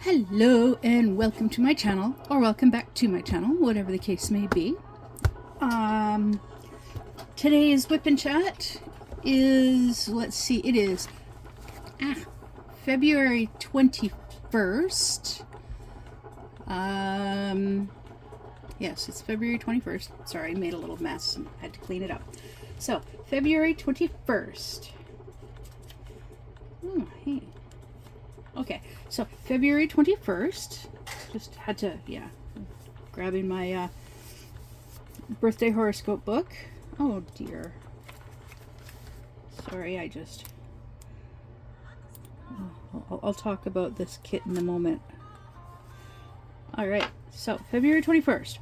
Hello and welcome to my channel, or welcome back to my channel, whatever the case may be. Today's WIP and Chat is, let's see, it is February 21st. Yes, it's February 21st. Sorry, I made a little mess and had to clean it up. So, February 21st. Oh, hey. Okay, so February 21st, just had to, grabbing my birthday horoscope book. Oh dear. Sorry, I'll talk about this kit in a moment. Alright, so February 21st.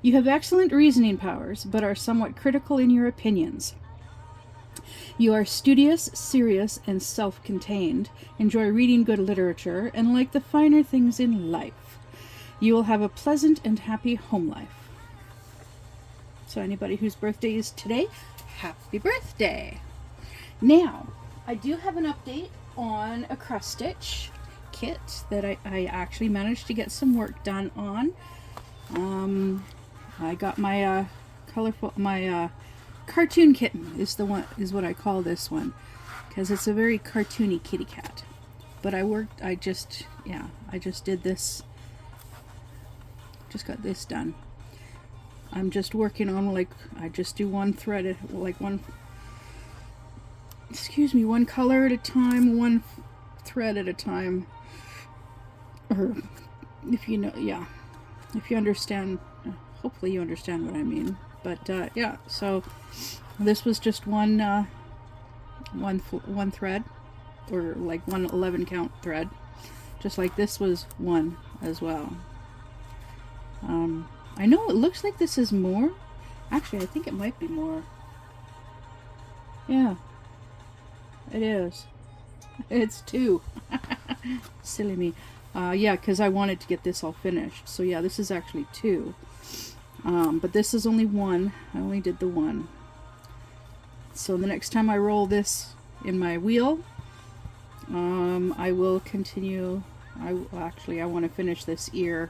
You have excellent reasoning powers, but are somewhat critical in your opinions. You are studious, serious, and self-contained, enjoy reading good literature, and like the finer things in life. You will have a pleasant and happy home life. So anybody whose birthday is today, happy birthday! Now, I do have an update on a cross stitch kit that I actually managed to get some work done on. I got my cartoon kitten is what I call this one, because it's a very cartoony kitty cat. But I just did this, just got this done. I'm just working on, I just do one thread, one color at a time, one thread at a time. Or if you understand, hopefully you understand what I mean. But so this was just one thread, or one 11 count thread, just like this was one as well. I know it looks like this is more. Actually, I think it might be more. Yeah, it is. It's two. Silly me. Yeah, because I wanted to get this all finished. So yeah, this is actually two. But this is only one. I only did the one. So the next time I roll this in my wheel, I will continue. I want to finish this ear.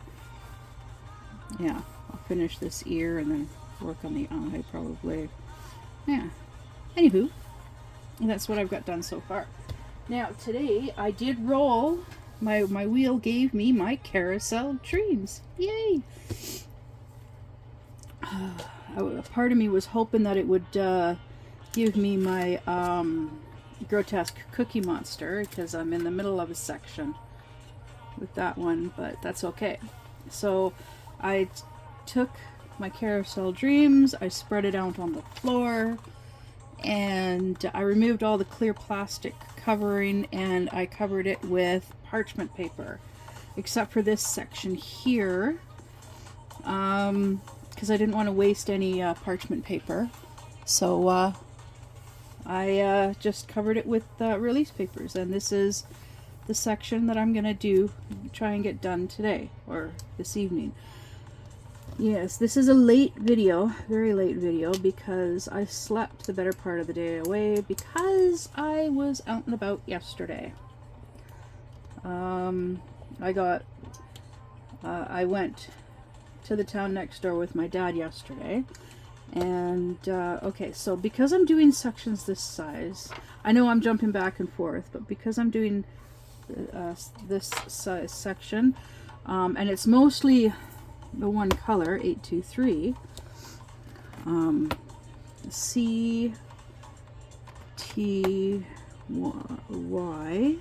Yeah, I'll finish this ear and then work on the eye probably. Yeah. Anywho, that's what I've got done so far. Now today I did roll. My wheel gave me my Carousel dreams. Yay! A part of me was hoping that it would give me my grotesque cookie monster, because I'm in the middle of a section with that one, but that's okay. So I took my Carousel dreams, I spread it out on the floor, and I removed all the clear plastic covering, and I covered it with parchment paper, except for this section here, because I didn't want to waste any parchment paper. So I just covered it with release papers, and this is the section that I'm gonna try and get done today, or this evening. Yes, this is a late video, very late video, because I slept the better part of the day away because I was out and about yesterday. I went to the town next door with my dad yesterday, and okay, so because I'm doing sections this size, I know I'm jumping back and forth, but because I'm doing this size section, and it's mostly the one color, 823, C T Y,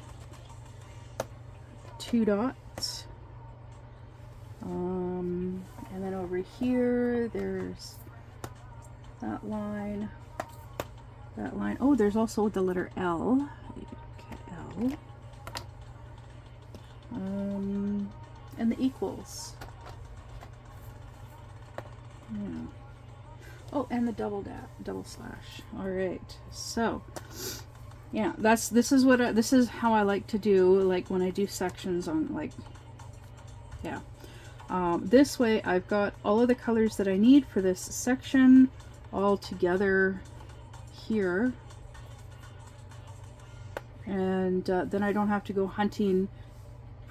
2 dots, and then over here there's that line, oh, there's also the letter L, L, and the equals. Yeah. Oh, and the double slash. All right. So, yeah, this is how I like to do, like when I do sections on, yeah. This way I've got all of the colors that I need for this section all together here, and then I don't have to go hunting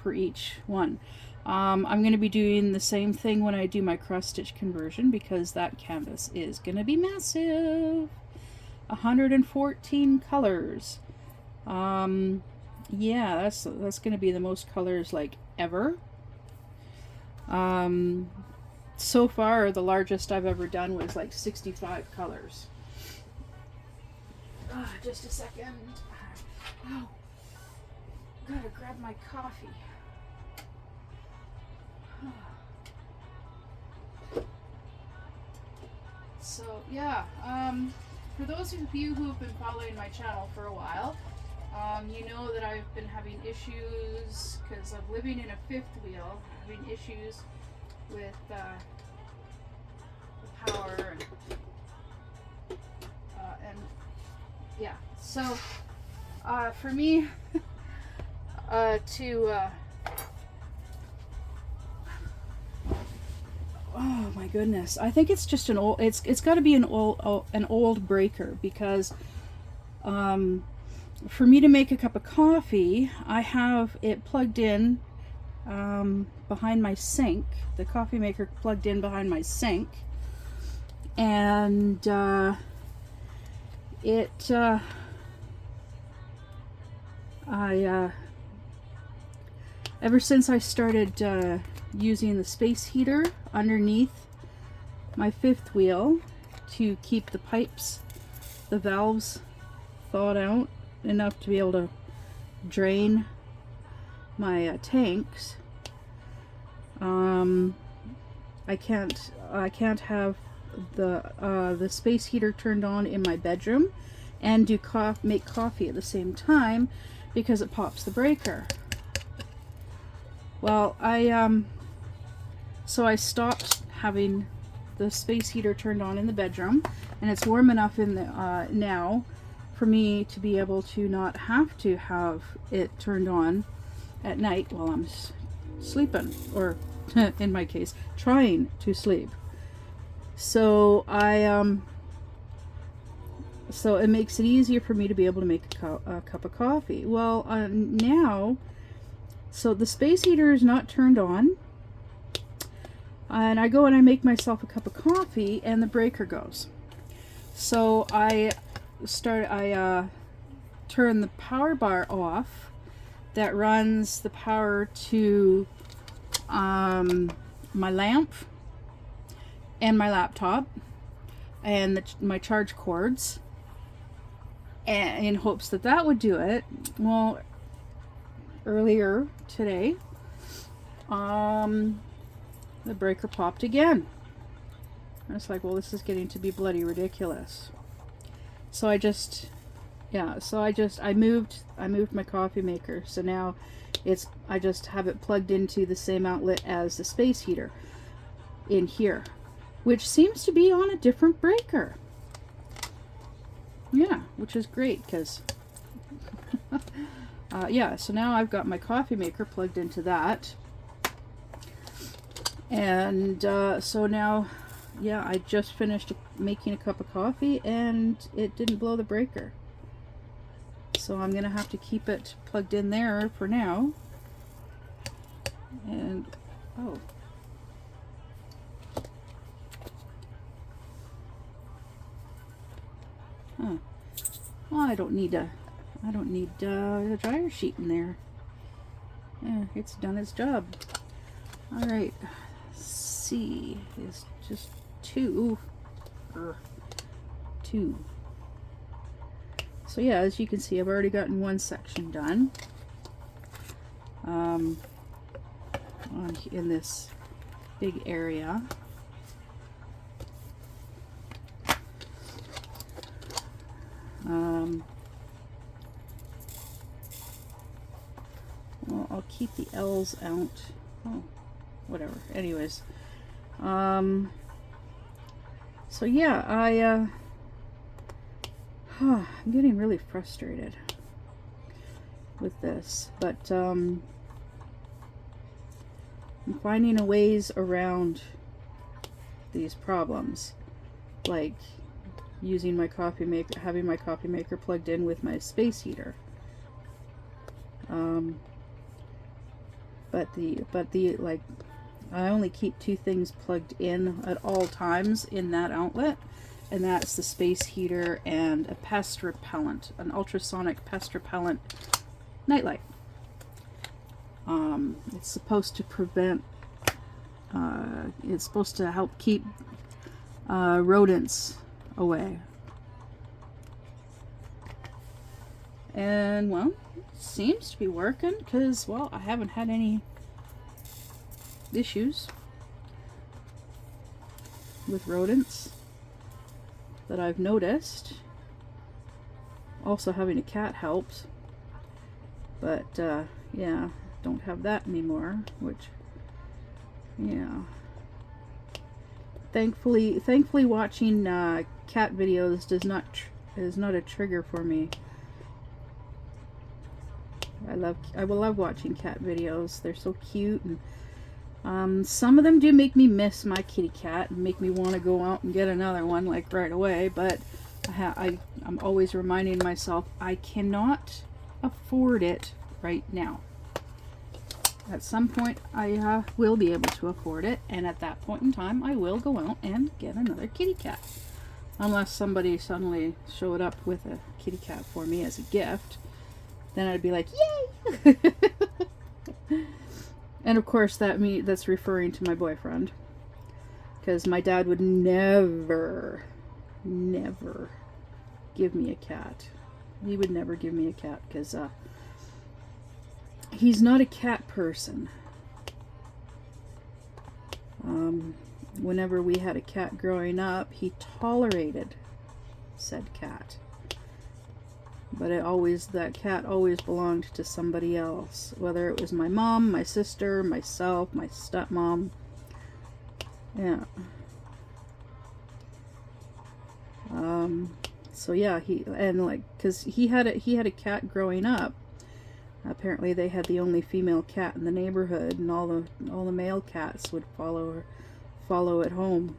per each one. I'm going to be doing the same thing when I do my cross stitch conversion, because that canvas is going to be massive. 114 colors. Yeah, that's going to be the most colors like ever. So far the largest I've ever done was like 65 colors. Just a second. Oh, gotta grab my coffee. So yeah, for those of you who have been following my channel for a while, you know that I've been having issues because of living in a fifth wheel, having issues with the power and yeah. So for me oh my goodness, I think it's just an old, it's got to be an old breaker, because for me to make a cup of coffee, I have it plugged in behind my sink, the coffee maker plugged in behind my sink, and ever since I started using the space heater underneath my fifth wheel to keep the pipes, the valves thawed out enough to be able to drain my tanks, I can't have the space heater turned on in my bedroom and make coffee at the same time, because it pops the breaker. Well, so I stopped having the space heater turned on in the bedroom, and it's warm enough in the now for me to be able to not have to have it turned on at night while I'm sleeping, or in my case, trying to sleep. So so it makes it easier for me to be able to make a cup of coffee. Well, now, so the space heater is not turned on, and I go and I make myself a cup of coffee, and the breaker goes. So I turn the power bar off that runs the power to my lamp and my laptop and my charge cords, and in hopes that that would do it. Well, earlier today, the breaker popped again. I was like, well, this is getting to be bloody ridiculous. So I moved my coffee maker. So now I just have it plugged into the same outlet as the space heater in here, which seems to be on a different breaker. Yeah, which is great, because yeah, so now I've got my coffee maker plugged into that, and so now, yeah, I just finished making a cup of coffee and it didn't blow the breaker. So I'm gonna have to keep it plugged in there for now. And oh, huh. Well, I don't need a dryer sheet in there. Yeah, it's done its job. All right, C is just two. So yeah, as you can see, I've already gotten one section done. In this big area. Well, I'll keep the L's out. Oh, whatever. Anyways, so yeah, I'm getting really frustrated with this, but I'm finding a ways around these problems, like using my coffee maker, having my coffee maker plugged in with my space heater. but the like, I only keep 2 things plugged in at all times in that outlet, and that's the space heater and a pest repellent, an ultrasonic pest repellent nightlight. It's supposed to prevent, it's supposed to help keep rodents away. And, well, it seems to be working because, well, I haven't had any issues with rodents that I've noticed. Also, having a cat helps. But, yeah, don't have that anymore, which, yeah. Thankfully watching cat videos is not a trigger for me. I will love watching cat videos. They're so cute, and some of them do make me miss my kitty cat and make me want to go out and get another one like right away. But I'm always reminding myself I cannot afford it right now. At some point, I will be able to afford it, and at that point in time, I will go out and get another kitty cat. Unless somebody suddenly showed up with a kitty cat for me as a gift, then I'd be like, yay! And of course, that's referring to my boyfriend, because my dad would never give me a cat. He would never give me a cat because he's not a cat person. Whenever we had a cat growing up, he tolerated said cat. But that cat always belonged to somebody else. Whether it was my mom, my sister, myself, my stepmom. Yeah. So yeah, cause he had a cat growing up. Apparently they had the only female cat in the neighborhood, and all the male cats would follow it home.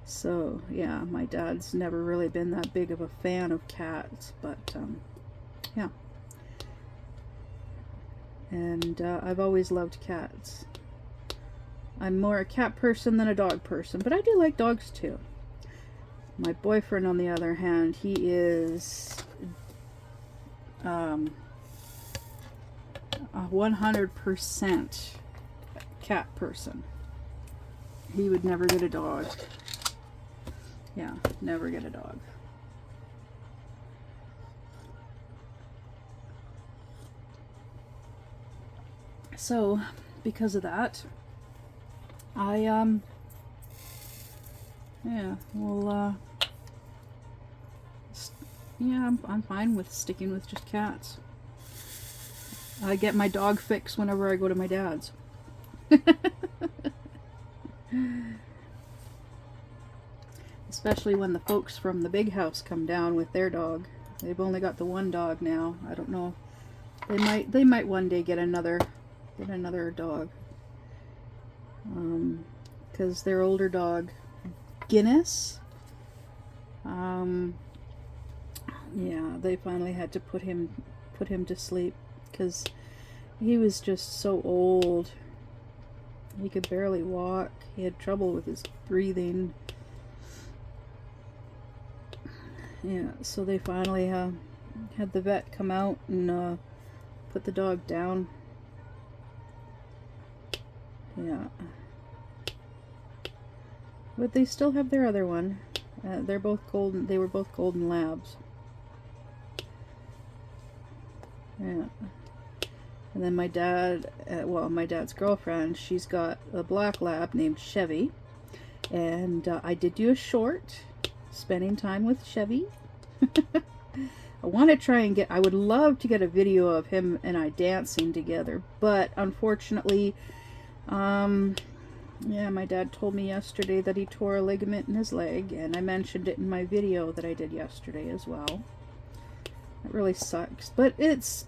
So yeah, my dad's never really been that big of a fan of cats, but yeah. And I've always loved cats. I'm more a cat person than a dog person, but I do like dogs too. My boyfriend, on the other hand, he is a 100% cat person. He would never get a dog. Yeah, never get a dog. So, because of that, I'm fine with sticking with just cats. I get my dog fix whenever I go to my dad's. Especially when the folks from the big house come down with their dog. They've only got the one dog now. I don't know. They might one day get another dog. Because their older dog, Guinness, yeah, they finally had to put him to sleep because he was just so old. He could barely walk. He had trouble with his breathing. Yeah, so they finally had the vet come out and put the dog down. Yeah. But they still have their other one. They're both golden. They were both golden labs. Yeah. And then my dad, my dad's girlfriend, she's got a black lab named Chevy. And I did do a short, spending time with Chevy. I want to try and I would love to get a video of him and I dancing together. But unfortunately, yeah, my dad told me yesterday that he tore a ligament in his leg. And I mentioned it in my video that I did yesterday as well. It really sucks. But it's...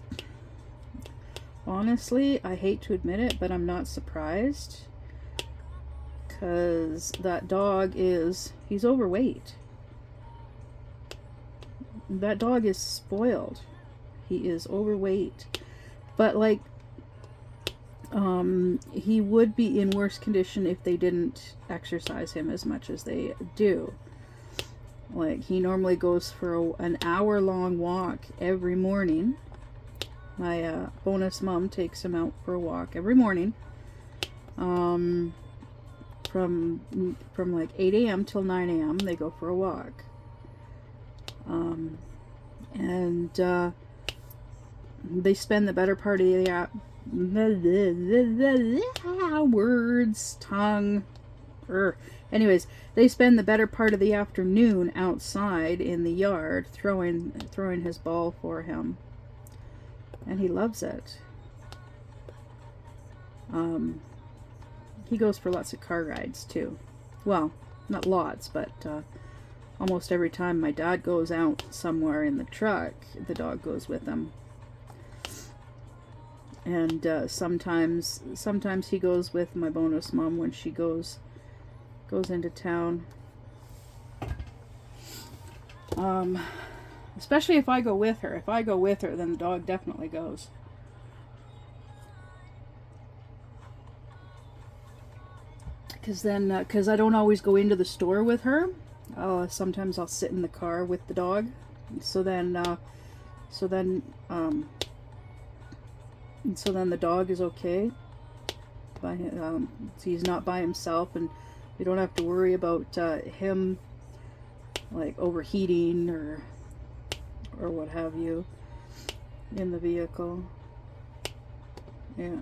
Honestly, I hate to admit it, but I'm not surprised. Because that dog he's overweight. That dog is spoiled. He is overweight. But like, he would be in worse condition if they didn't exercise him as much as they do. Like, he normally goes for an hour-long walk every morning. My bonus mom takes him out for a walk every morning. From like 8 a.m. till 9 a.m. they go for a walk. And they spend the better part of the anyways, they spend the better part of the afternoon outside in the yard throwing his ball for him, and he loves it. He goes for lots of car rides too. Well, not lots, but almost every time my dad goes out somewhere in the truck, the dog goes with him. And sometimes he goes with my bonus mom when she goes into town. Especially if I go with her. If I go with her, then the dog definitely goes. Because I don't always go into the store with her. Sometimes I'll sit in the car with the dog. So then the dog is okay. So he's not by himself, and we don't have to worry about him like overheating or what have you in the vehicle. Yeah.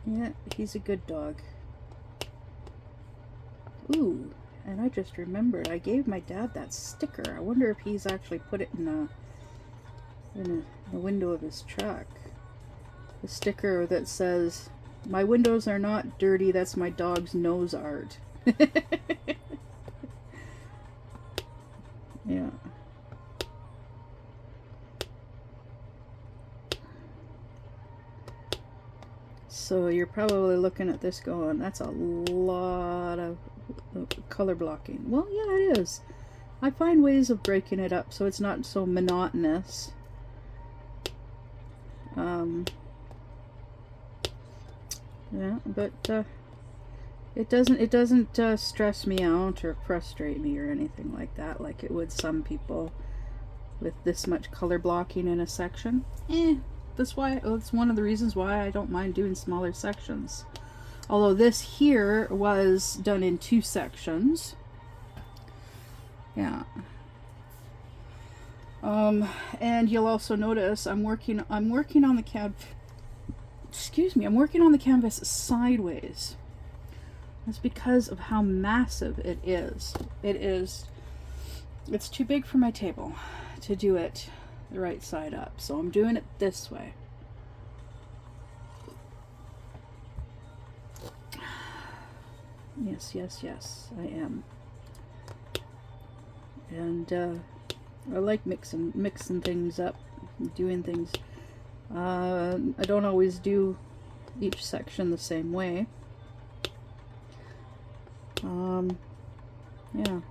Yeah, he's a good dog. Ooh, and I just remembered I gave my dad that sticker. I wonder if he's actually put it in the window of his truck. The sticker that says, "My windows are not dirty, that's my dog's nose art." Yeah. So you're probably looking at this going, that's a lot of color blocking. Well, yeah, it is. I find ways of breaking it up so it's not so monotonous. Yeah, but it doesn't stress me out or frustrate me or anything like that, like it would some people with this much color blocking in a section. That's one of the reasons why I don't mind doing smaller sections. Although this here was done in 2 sections. Yeah. And you'll also notice I'm working on the I'm working on the canvas sideways. That's because of how massive it is. It's too big for my table to do it the right side up, so I'm doing it this way. Yes, I am. And I like mixing things up, doing things. I don't always do each section the same way. Yeah.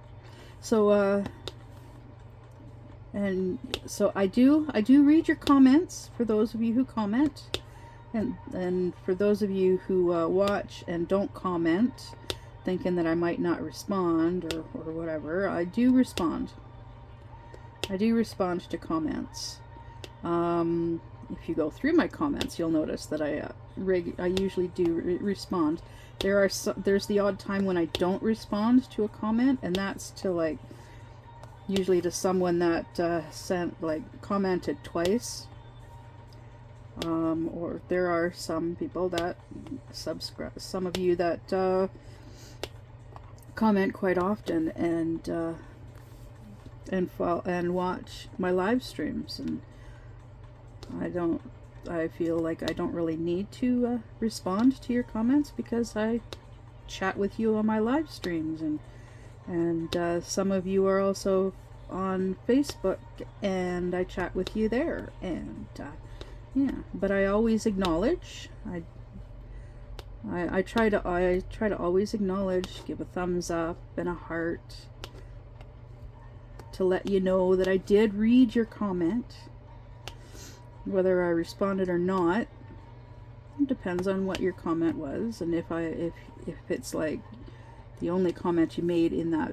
So and so I do read your comments, for those of you who comment, and for those of you who watch and don't comment, thinking that I might not respond or whatever. I do respond. I do respond to comments. If you go through my comments, you'll notice that I usually do respond. There's the odd time when I don't respond to a comment, and that's to usually to someone that commented twice. Or there are some people that subscribe, some of you that comment quite often and watch my live streams, and I feel like I don't really need to respond to your comments because I chat with you on my live streams, and some of you are also on Facebook and I chat with you there, and yeah, but I always acknowledge. I try to always acknowledge, give a thumbs up and a heart, to let you know that I did read your comment. Whether I responded or not, it depends on what your comment was, and if it's like the only comment you made in that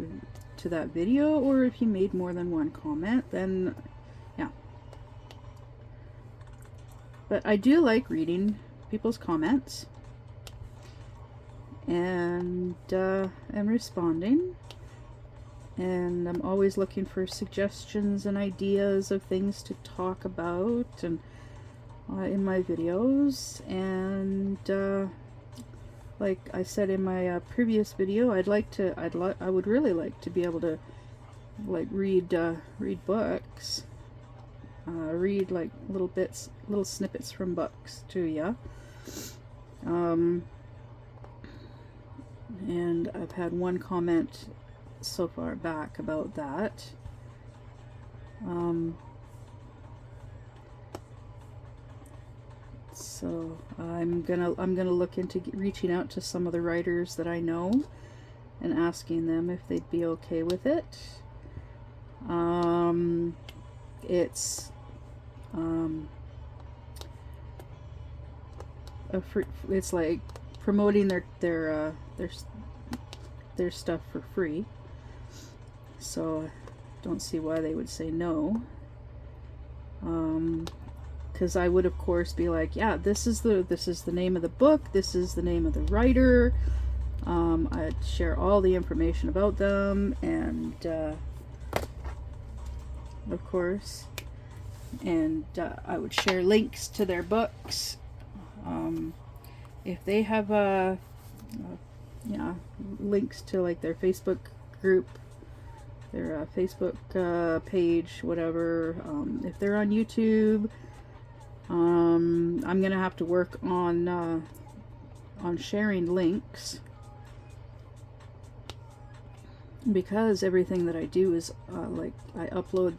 to that video, or if you made more than one comment, then yeah. But I do like reading people's comments and responding, and I'm always looking for suggestions and ideas of things to talk about and in my videos. And like I said in my previous video, I would really like to be able to like read books, read like little snippets from books to you. And I've had one comment so far back about that. So I'm gonna look into reaching out to some of the writers that I know and asking them if they'd be okay with it. It's like promoting their stuff for free, so I don't see why they would say no. Because I would of course be like, yeah, this is the name of the book, this is the name of the writer. I'd share all the information about them, and of course, and I would share links to their books. If they have links to like their Facebook group, their Facebook page, whatever. If they're on YouTube, I'm gonna have to work on sharing links, because everything that I do is like I upload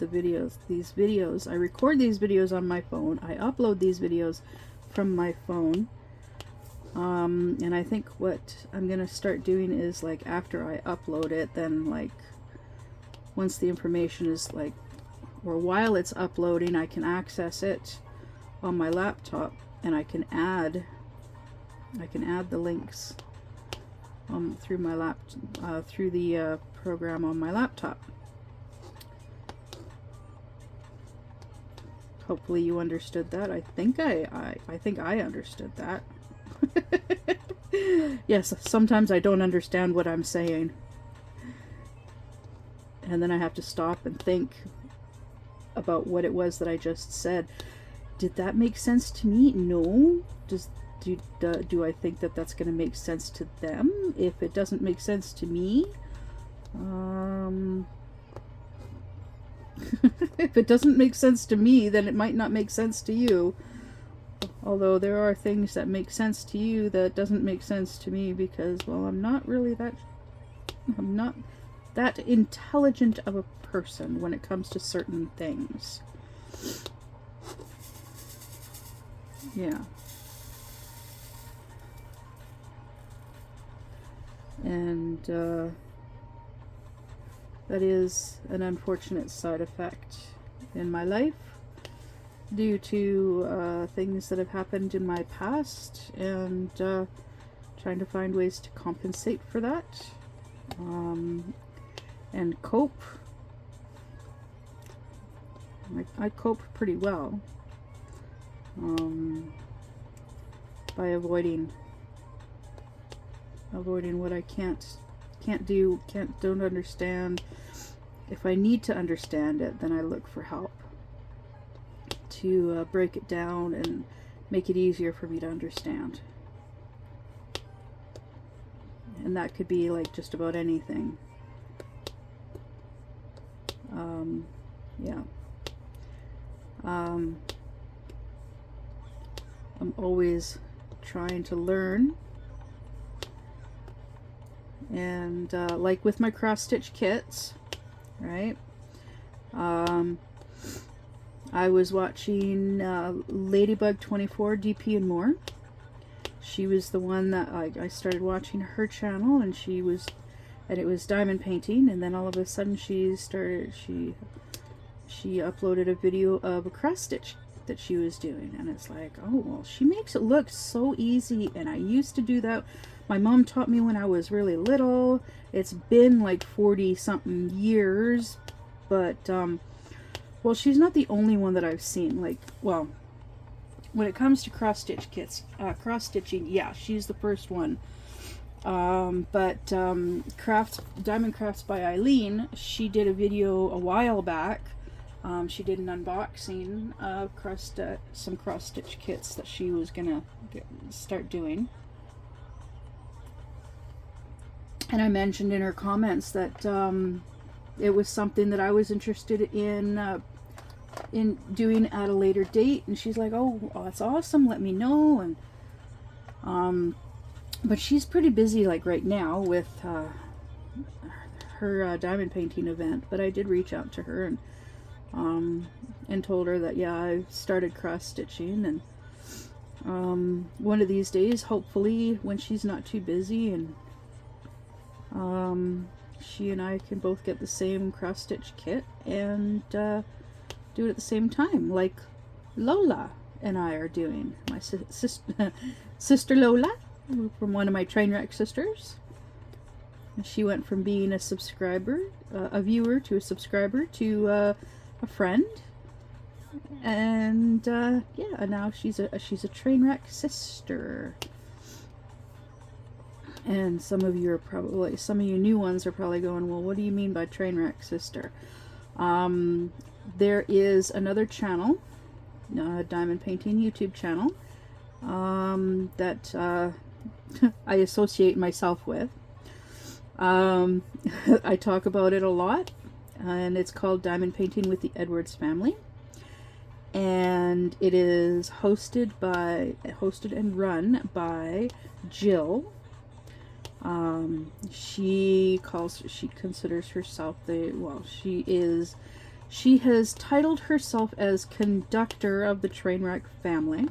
these videos. I record these videos on my phone. I upload these videos from my phone. And I think what I'm gonna start doing is, like, after I upload it, then like once the information is like, or while it's uploading, I can access it on my laptop, and I can add the links through my through the program on my laptop. Hopefully you understood that. I think I understood that. Yes, sometimes I don't understand what I'm saying, and then I have to stop and think about what it was that I just said. Did that make sense to me? No. Do I think that that's going to make sense to them? If it doesn't make sense to me, if it doesn't make sense to me, then it might not make sense to you. Although there are things that make sense to you that doesn't make sense to me, because, well, I'm not that intelligent of a person when it comes to certain things. Yeah. And that is an unfortunate side effect in my life, due to things that have happened in my past, and trying to find ways to compensate for that, and cope. I cope pretty well by avoiding what I don't understand. If I need to understand it, then I look for help to break it down and make it easier for me to understand. And that could be like just about anything. Yeah. I'm always trying to learn. And like with my cross stitch kits, right? I was watching Ladybug 24 DP and More. She was the one that I started watching her channel, and she was and it was diamond painting, and then all of a sudden she uploaded a video of a cross stitch that she was doing, and it's like, oh well, she makes it look so easy, and I used to do that. My mom taught me when I was really little. It's been like 40 something years, but well, she's not the only one that I've seen. Like, well, when it comes to cross stitch kits, cross stitching, yeah, she's the first one. But Diamond Crafts by Eileen, she did a video a while back. She did an unboxing of some cross stitch kits that she was gonna start doing. And I mentioned in her comments that it was something that I was interested in doing at a later date. And she's like, "Oh, that's awesome! Let me know." And but she's pretty busy, like right now, with her diamond painting event. But I did reach out to her and told her that, yeah, I started cross stitching, and one of these days, hopefully, when she's not too busy, and she and I can both get the same cross stitch kit and do it at the same time, like Lola and I are doing. My sister Lola, from one of my Trainwreck sisters. She went from being a subscriber, a viewer, to a subscriber, to a friend, and yeah, now she's a Trainwreck sister. And some of you new ones are probably going, well, what do you mean by Trainwreck sister? There is another channel, Diamond Painting YouTube channel, that I associate myself with. I talk about it a lot, and it's called Diamond Painting with the Edwards Family, and it is hosted and run by Jill. She considers herself she has titled herself as conductor of the Trainwreck family.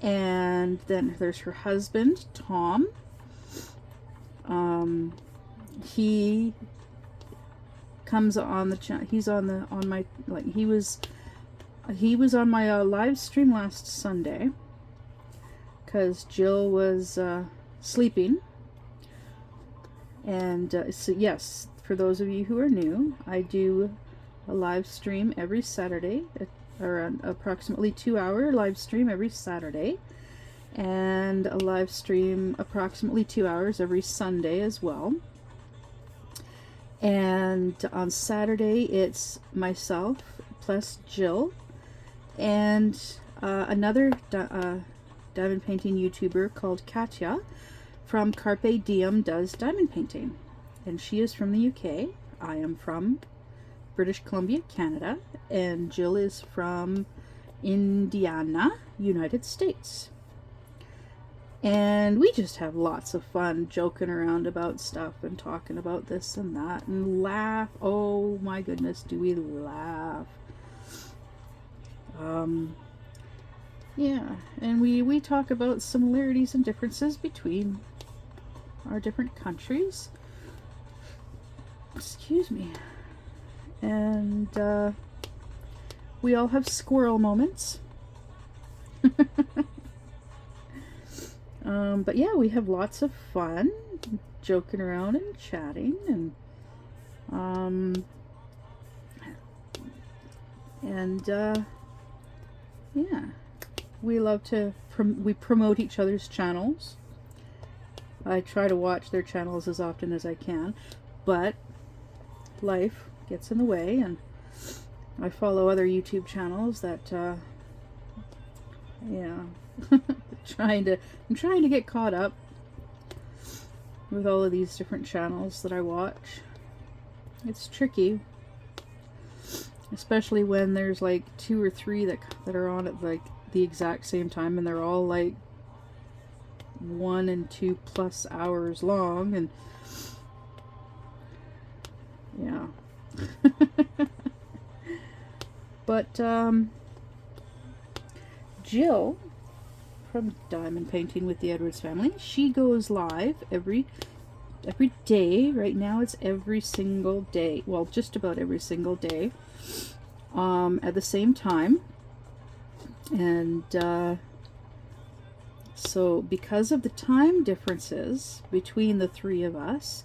And then there's her husband, Tom. He comes on the channel. He was on my live stream last Sunday, because Jill was sleeping. And so yes, for those of you who are new, I do a live stream every Saturday, or an approximately 2-hour live stream every Saturday, and a live stream approximately 2 hours every Sunday as well. And on Saturday it's myself plus Jill and another diamond painting YouTuber called Katya from Carpe Diem Does Diamond Painting, and she is from the UK. I am from British Columbia, Canada, and Jill is from Indiana, United States. And we just have lots of fun joking around about stuff and talking about this and that and laugh. Oh my goodness, do we laugh. Yeah, and we talk about similarities and differences between our different countries. Excuse me. And we all have squirrel moments. But yeah, we have lots of fun joking around and chatting, and yeah, we love to we promote each other's channels. I try to watch their channels as often as I can, but life gets in the way, and I follow other YouTube channels that yeah. I'm trying to get caught up with all of these different channels that I watch. It's tricky, especially when there's like 2 or 3 that are on at like the exact same time, and they're all like 1 and 2+ hours long, and yeah. But Jill from Diamond Painting with the Edwards Family, she goes live every every day. Right now it's every single day. Well, just about every single day. At the same time. And so because of the time differences between the three of us,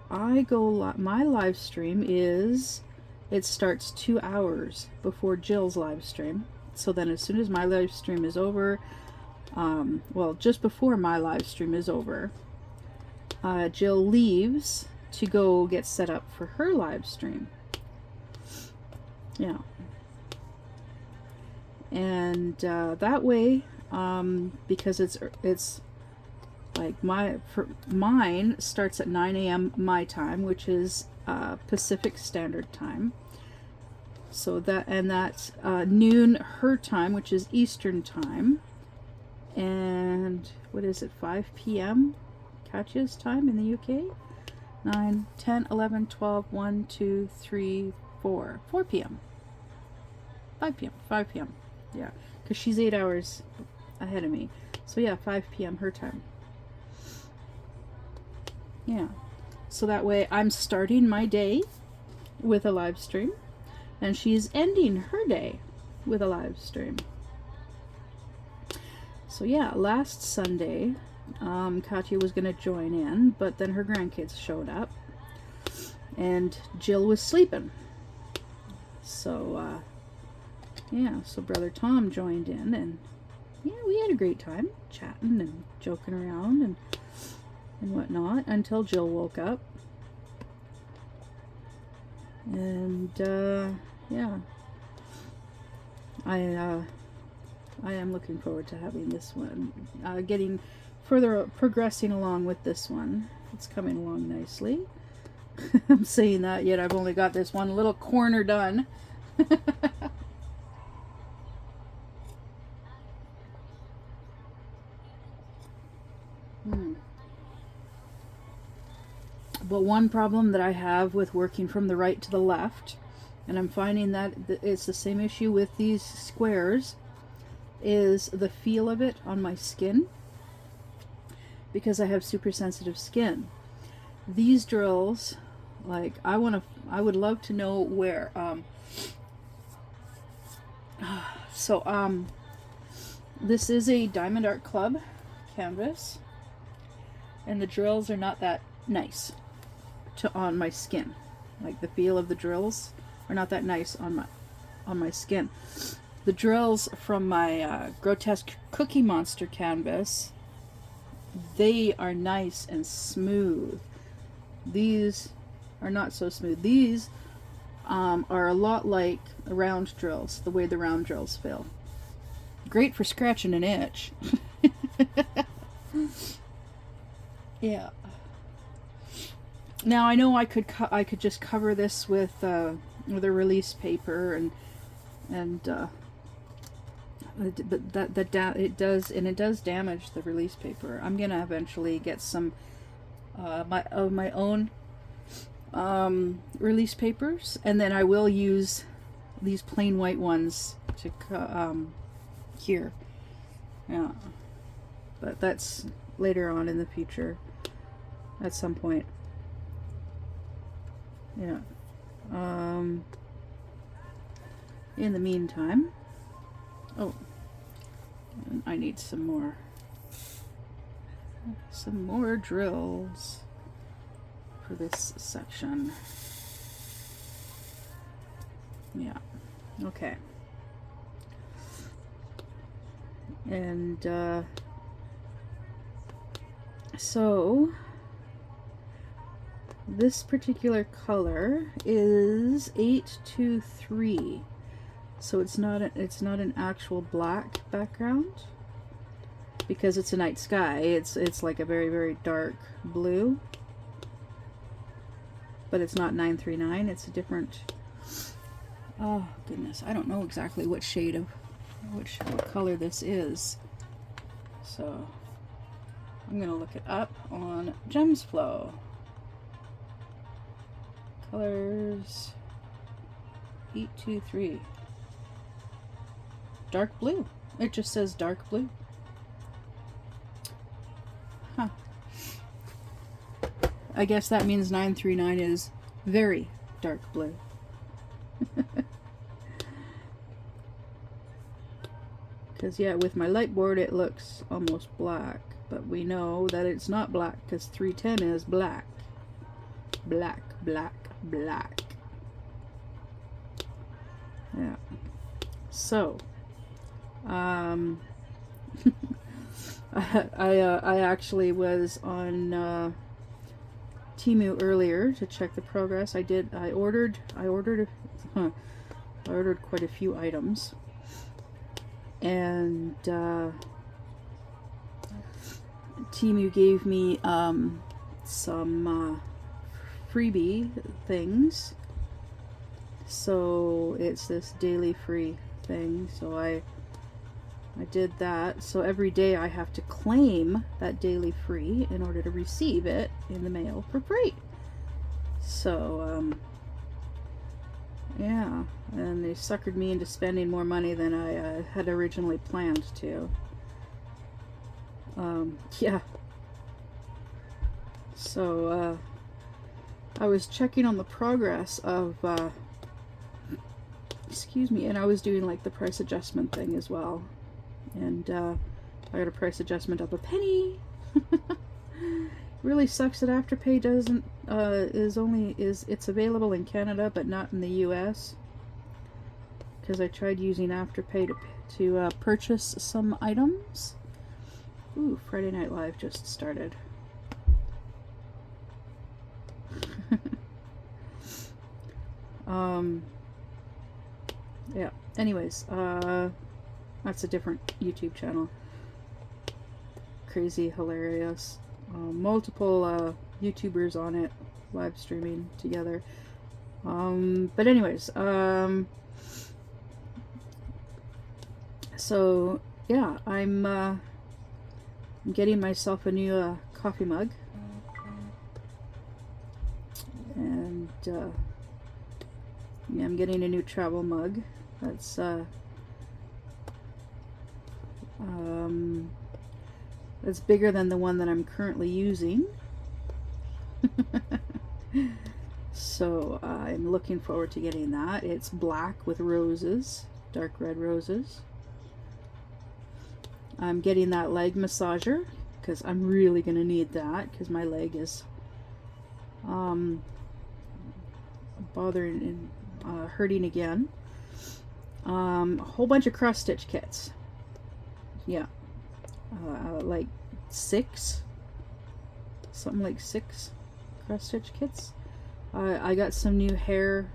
my live stream is, it starts 2 hours before Jill's live stream. So then as soon as my live stream is over, well, just before my live stream is over, Jill leaves to go get set up for her live stream. Yeah. And that way, because it's like mine starts at 9 a.m. my time, which is Pacific Standard Time. So that's noon her time, which is Eastern Time. And what is it, 5 p.m. Katya's time in the UK? 9, 10, 11, 12, 1, 2, 3, 4. 4 p.m. 5 p.m. 5 p.m. Yeah, because she's 8 hours ahead of me. So yeah, 5 p.m. her time. Yeah. So that way I'm starting my day with a live stream, and she's ending her day with a live stream. So yeah, last Sunday, Katya was going to join in, but then her grandkids showed up, and Jill was sleeping. So, yeah, so Brother Tom joined in, and yeah, we had a great time chatting and joking around and whatnot until Jill woke up. And, yeah, I am looking forward to having this one, getting progressing along with this one. It's coming along nicely. I'm saying that, yet I've only got this one little corner done. But one problem that I have with working from the right to the left, and I'm finding that it's the same issue with these squares, is the feel of it on my skin, because I have super sensitive skin. These drills, like, I would love to know where, this is a Diamond Art Club canvas, and the drills are not that nice on my skin. Like, the feel of the drills are not that nice on my skin. The drills from my Grotesque Cookie Monster canvas, they are nice and smooth. These are not so smooth. These are a lot like round drills, the way the round drills feel. Great for scratching an itch. Yeah. Now I know I could just cover this with a release paper but it does damage the release paper. I'm gonna eventually get some my own release papers, and then I will use these plain white ones to here. Yeah, but that's later on in the future, at some point. Yeah. In the meantime, I need some more drills for this section. Yeah. Okay. And so this particular color is 823. So it's not an actual black background, because it's a night sky. It's like a very, very dark blue. But it's not 939. It's a different, oh goodness, I don't know exactly what shade of what color this is. So I'm gonna look it up on GemsFlow. Colors 823. Dark blue. It just says dark blue. Huh. I guess that means 939 is very dark blue. Because, yeah, with my light board it looks almost black. But we know that it's not black because 310 is black. Black, black, black. Yeah. So, I actually was on Temu earlier to check the progress. I ordered quite a few items, and Temu gave me some freebie things. So it's this daily free thing. So I did that. So every day I have to claim that daily free in order to receive it in the mail for free. So yeah, and they suckered me into spending more money than I had originally planned to. Yeah. So I was checking on the progress of excuse me, and I was doing like the price adjustment thing as well, and I got a price adjustment of a penny. Really sucks that Afterpay doesn't it's available in Canada but not in the US, because I tried using Afterpay to purchase some items. Ooh, Friday Night Live just started. Yeah, anyways, that's a different YouTube channel. Crazy, hilarious. Multiple YouTubers on it live streaming together. But anyways, so yeah, I'm getting myself a new coffee mug, and yeah, I'm getting a new travel mug. That's bigger than the one that I'm currently using. So I'm looking forward to getting that. It's black with roses, dark red roses. I'm getting that leg massager because I'm really gonna need that, because my leg is bothering and hurting again. A whole bunch of cross stitch kits. Yeah, like something like 6 cross stitch kits. I got some new hairband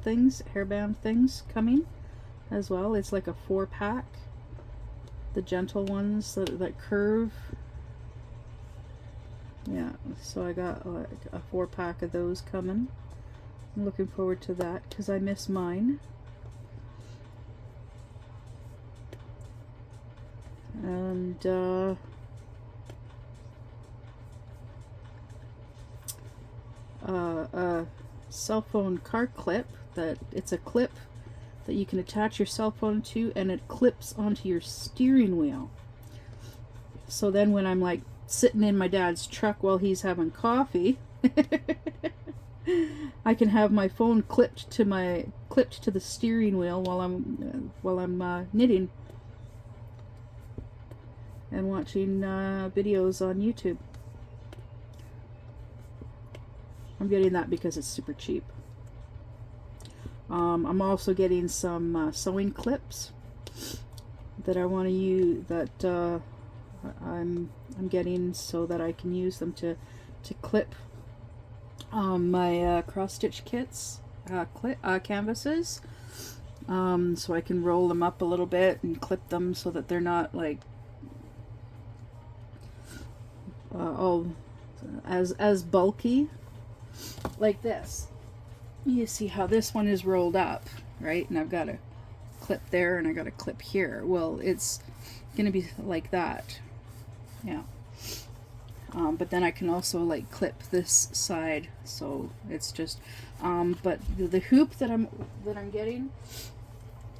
things coming as well. It's like a 4-pack. The gentle ones that curve. Yeah, so I got like a 4-pack of those coming. I'm looking forward to that because I miss mine. And a cell phone car clip, it's a clip that you can attach your cell phone to, and it clips onto your steering wheel. So then when I'm like sitting in my dad's truck while he's having coffee, I can have my phone clipped to the steering wheel while I'm knitting and watching videos on YouTube. I'm getting that because it's super cheap. I'm also getting some sewing clips that I want to use, that I'm getting so that I can use them to clip my cross stitch kits, canvases, so I can roll them up a little bit and clip them so that they're not like all as bulky like this. You see how this one is rolled up, right? And I've got a clip there and I got a clip here. Well, it's gonna be like that, yeah. But then I can also like clip this side, so it's just but the hoop that I'm getting,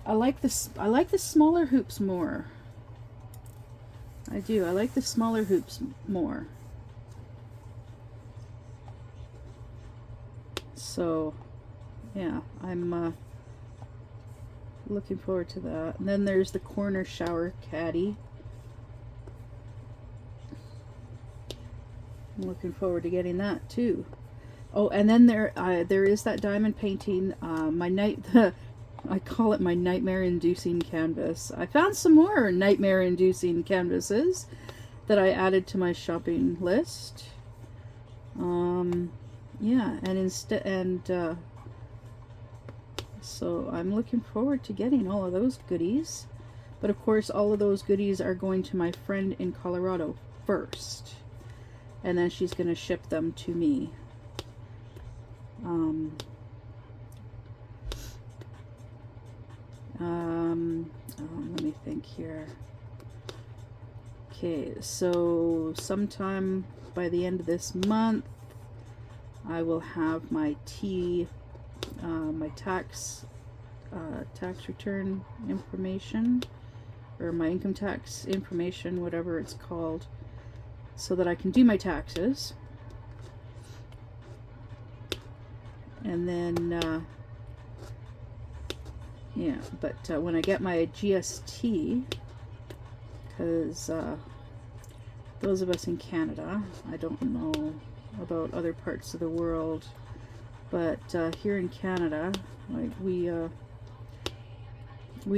I like the smaller hoops more. I do. I like the smaller hoops more. So yeah, I'm looking forward to that. And then there's the corner shower caddy. I'm looking forward to getting that too. Oh, and then there is that diamond painting. I call it my nightmare-inducing canvas. I found some more nightmare-inducing canvases that I added to my shopping list. Yeah, so I'm looking forward to getting all of those goodies. But of course, all of those goodies are going to my friend in Colorado first, and then she's going to ship them to me. Let me think here. Okay, so sometime by the end of this month, I will have my my tax return information, or my income tax information, whatever it's called, so that I can do my taxes. And then yeah, but when I get my GST, because those of us in Canada, I don't know about other parts of the world, but here in Canada, like we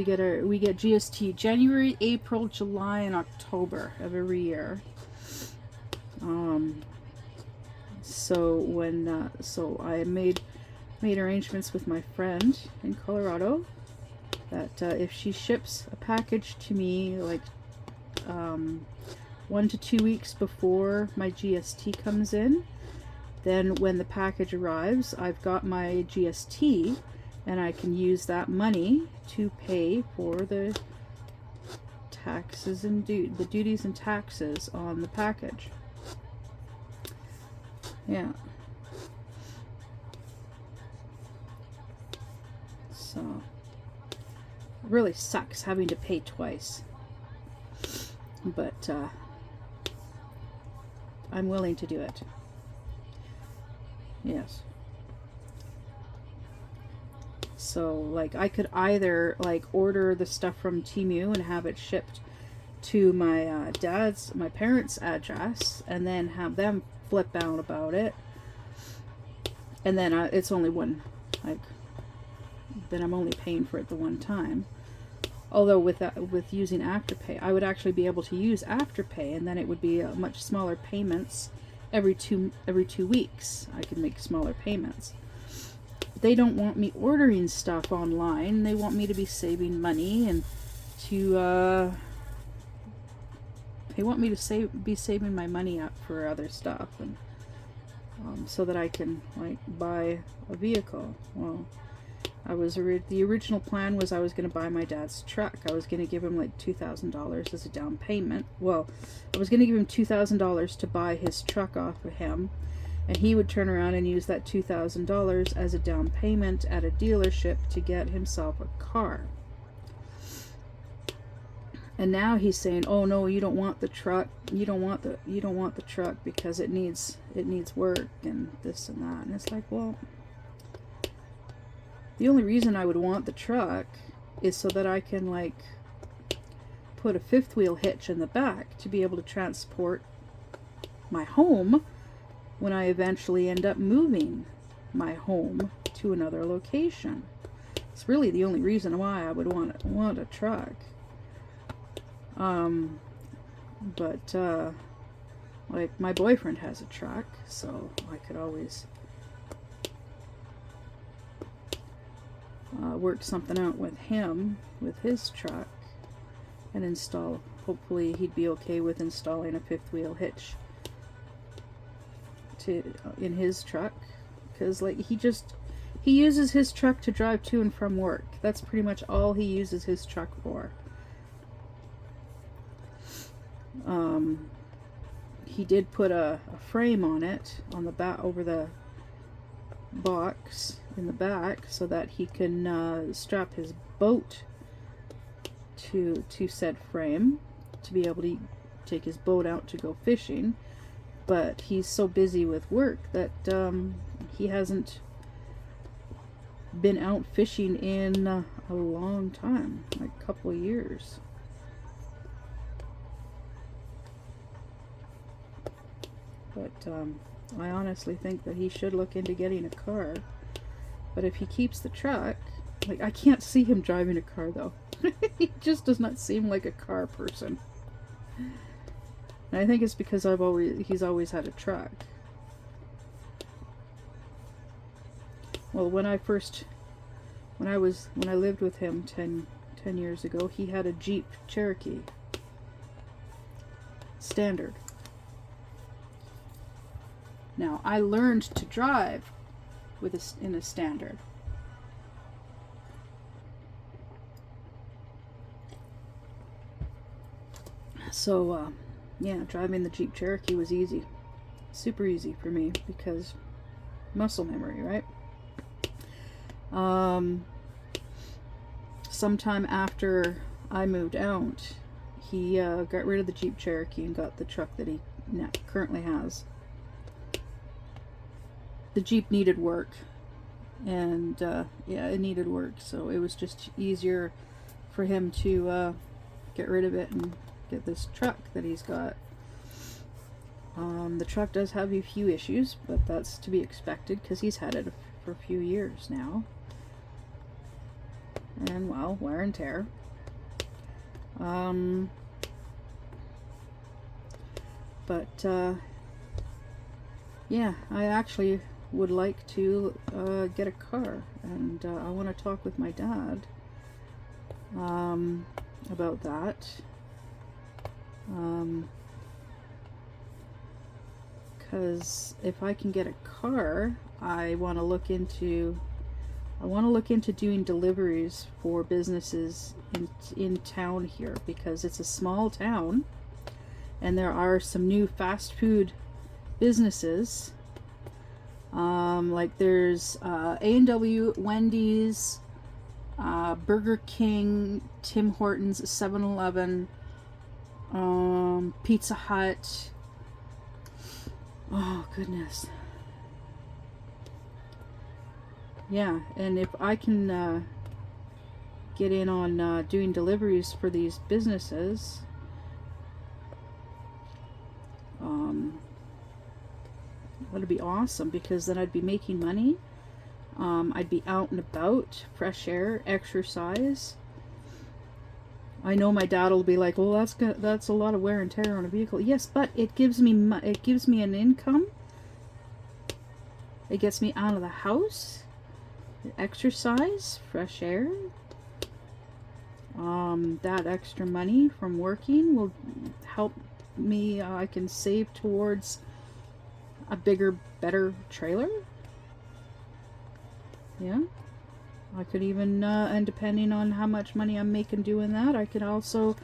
get GST January, April, July, and October of every year. So I made arrangements with my friend in Colorado that if she ships a package to me like 1 to 2 weeks before my GST comes in, then when the package arrives, I've got my GST, and I can use that money to pay for the taxes and the duties and taxes on the package. Yeah. So it really sucks having to pay twice, but I'm willing to do it. Yes. So like I could either like order the stuff from Temu and have it shipped to my my parents' address, and then have them flip out about it, and then it's only one, like, then I'm only paying for it the one time. Although with using Afterpay, I would actually be able to use Afterpay, and then it would be much smaller payments every two weeks. I could make smaller payments. They don't want me ordering stuff online. They want me to be saving money, and to they want me to be saving my money up for other stuff, and so that I can like buy a vehicle. Well, the original plan was I was going to buy my dad's truck. I was going to give him like $2,000 as a down payment. Well, I was going to give him $2,000 to buy his truck off of him, and he would turn around and use that $2,000 as a down payment at a dealership to get himself a car. And now he's saying, "Oh no, you don't want the truck. You don't want the truck because it needs work and this and that." And it's like, well, the only reason I would want the truck is so that I can like put a fifth wheel hitch in the back to be able to transport my home when I eventually end up moving my home to another location. It's really the only reason why I would want a truck. But like my boyfriend has a truck, so I could always work something out with him with his truck and install. Hopefully he'd be okay with installing a fifth wheel hitch in his truck, because like he uses his truck to drive to and from work. That's pretty much all he uses his truck for. He did put a frame on it on the back, over the box in the back, so that he can strap his boat to said frame to be able to take his boat out to go fishing. But he's so busy with work that he hasn't been out fishing in a long time, like a couple of years. But I honestly think that he should look into getting a car. But if he keeps the truck, like, I can't see him driving a car though. He just does not seem like a car person. And I think it's because he's always had a truck. Well, when I lived with him 10 years ago, he had a Jeep Cherokee Standard. Now, I learned to drive in a Standard. So, yeah, driving the Jeep Cherokee was easy. Super easy for me because muscle memory, right? Sometime after I moved out, he got rid of the Jeep Cherokee and got the truck that he currently has. The Jeep needed work, and yeah, it needed work, so it was just easier for him to get rid of it and get this truck that he's got. The truck does have a few issues, but that's to be expected because he's had it for a few years now. And, well, wear and tear. Yeah, I actually would like to get a car, and I want to talk with my dad about that. Because if I can get a car, I want to look into doing deliveries for businesses in town here, because it's a small town and there are some new fast food businesses. Like there's A&W, Wendy's, Burger King, Tim Hortons, 7-Eleven, Pizza Hut. Oh goodness. Yeah, and if I can get in on doing deliveries for these businesses, that'd be awesome, because then I'd be making money. I'd be out and about, fresh air, exercise. I know my dad will be like, "Well, that's a lot of wear and tear on a vehicle." Yes, but it gives me an income. It gets me out of the house. Exercise, fresh air. That extra money from working will help me. I can save towards a bigger, better trailer. Yeah. I could even, and depending on how much money I'm making doing that, I could also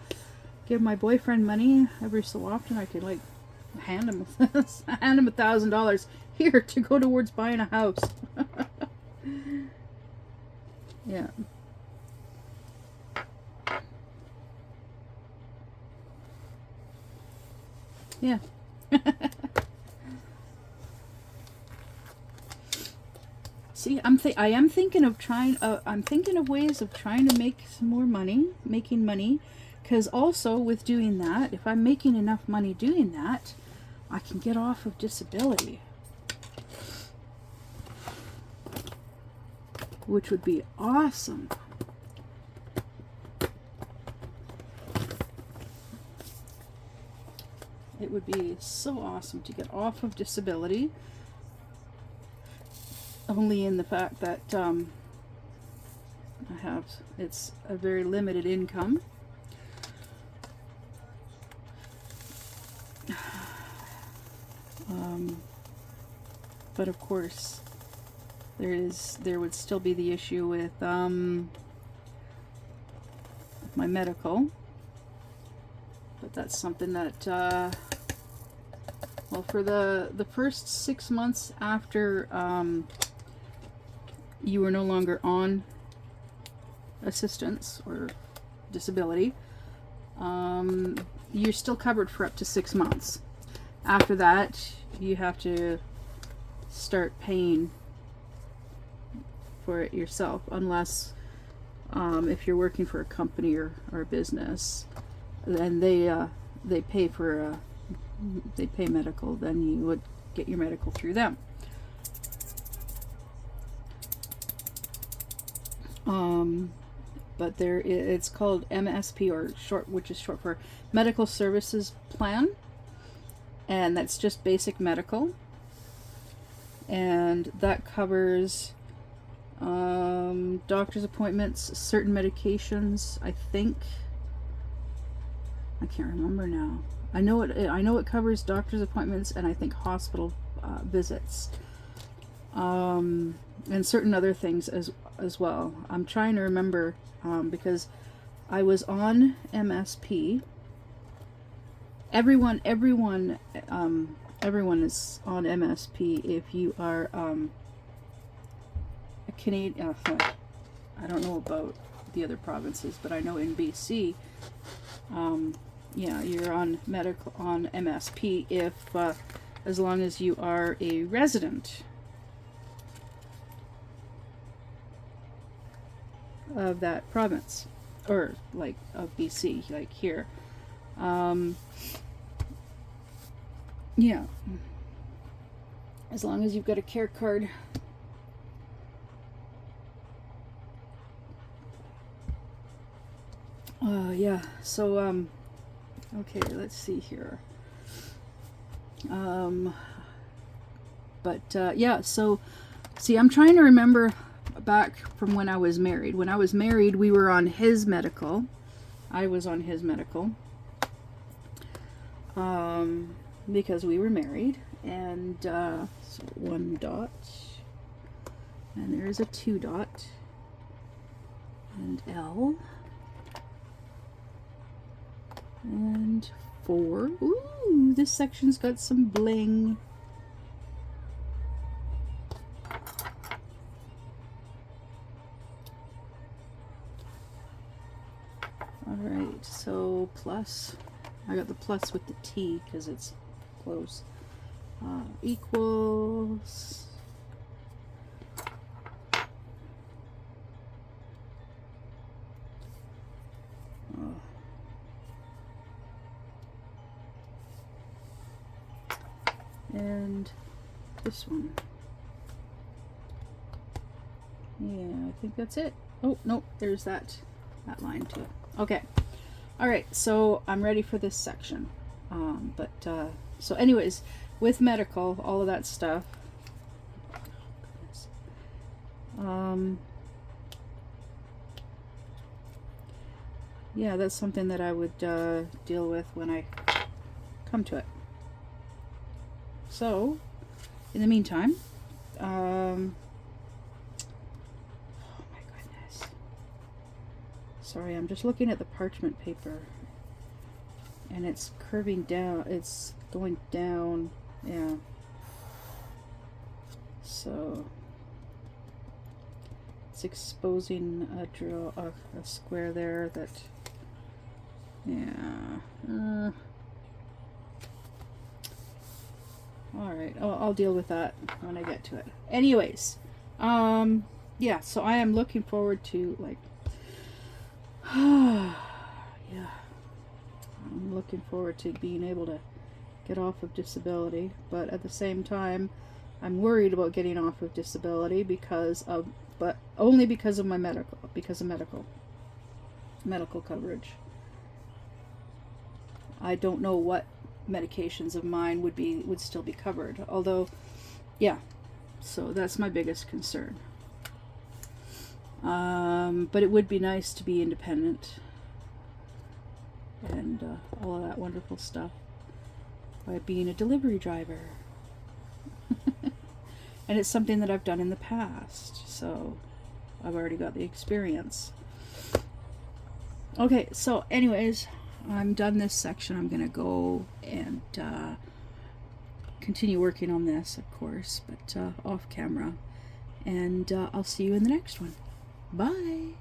give my boyfriend money every so often. I could, like, hand him $1,000 here to go towards buying a house. Yeah. Yeah. See, I am thinking of trying. I'm thinking of ways of trying to make some more money, making money, because also with doing that, if I'm making enough money doing that, I can get off of disability, which would be awesome. It would be so awesome to get off of disability. Only in the fact that it's a very limited income. But of course, there would still be the issue with my medical. But that's something that, well, for the first 6 months after you were no longer on assistance or disability, you're still covered for up to 6 months. After that, you have to start paying for it yourself, unless if you're working for a company or a business, then they pay for they pay medical, then you would get your medical through them. But it's called MSP, or short, which is short for Medical Services Plan, and that's just basic medical, and that covers doctor's appointments, certain medications. I think I can't remember now. I know it covers doctor's appointments, and I think hospital visits, and certain other things as well. I'm trying to remember because I was on MSP. Everyone is on MSP if you are a Canadian. I don't know about the other provinces, but I know in BC, yeah, you're on MSP if as long as you are a resident of that province, or like of BC, like here. Yeah, as long as you've got a care card. Yeah, so okay, let's see here. Yeah, so see, I'm trying to remember back from when I was married. When I was married, we were on his medical. I was on his medical. Because we were married, and so 1 dot, and there's a 2 dot, and L, and 4. Ooh, this section's got some bling. Alright, so plus, I got the plus with the T because it's close. Equals. And this one. Yeah, I think that's it. Oh, nope, there's that line too. Okay. All right, so I'm ready for this section. So anyways, with medical, all of that stuff, yeah, that's something that I would deal with when I come to it. So, in the meantime, oh my goodness. Sorry, I'm just looking at the parchment paper, and it's curving down, it's going down, yeah. So it's exposing a square there that, yeah. All right, I'll deal with that when I get to it. Anyways, yeah, so I am looking forward to, like, yeah, I'm looking forward to being able to get off of disability, but at the same time, I'm worried about getting off of disability but only because of my medical, medical coverage. I don't know what medications of mine would still be covered, although, yeah, so that's my biggest concern. But it would be nice to be independent and all of that wonderful stuff by being a delivery driver. And it's something that I've done in the past, so I've already got the experience. Okay, so anyways, I'm done this section. I'm gonna go and continue working on this, of course, but off camera, and I'll see you in the next one. Bye.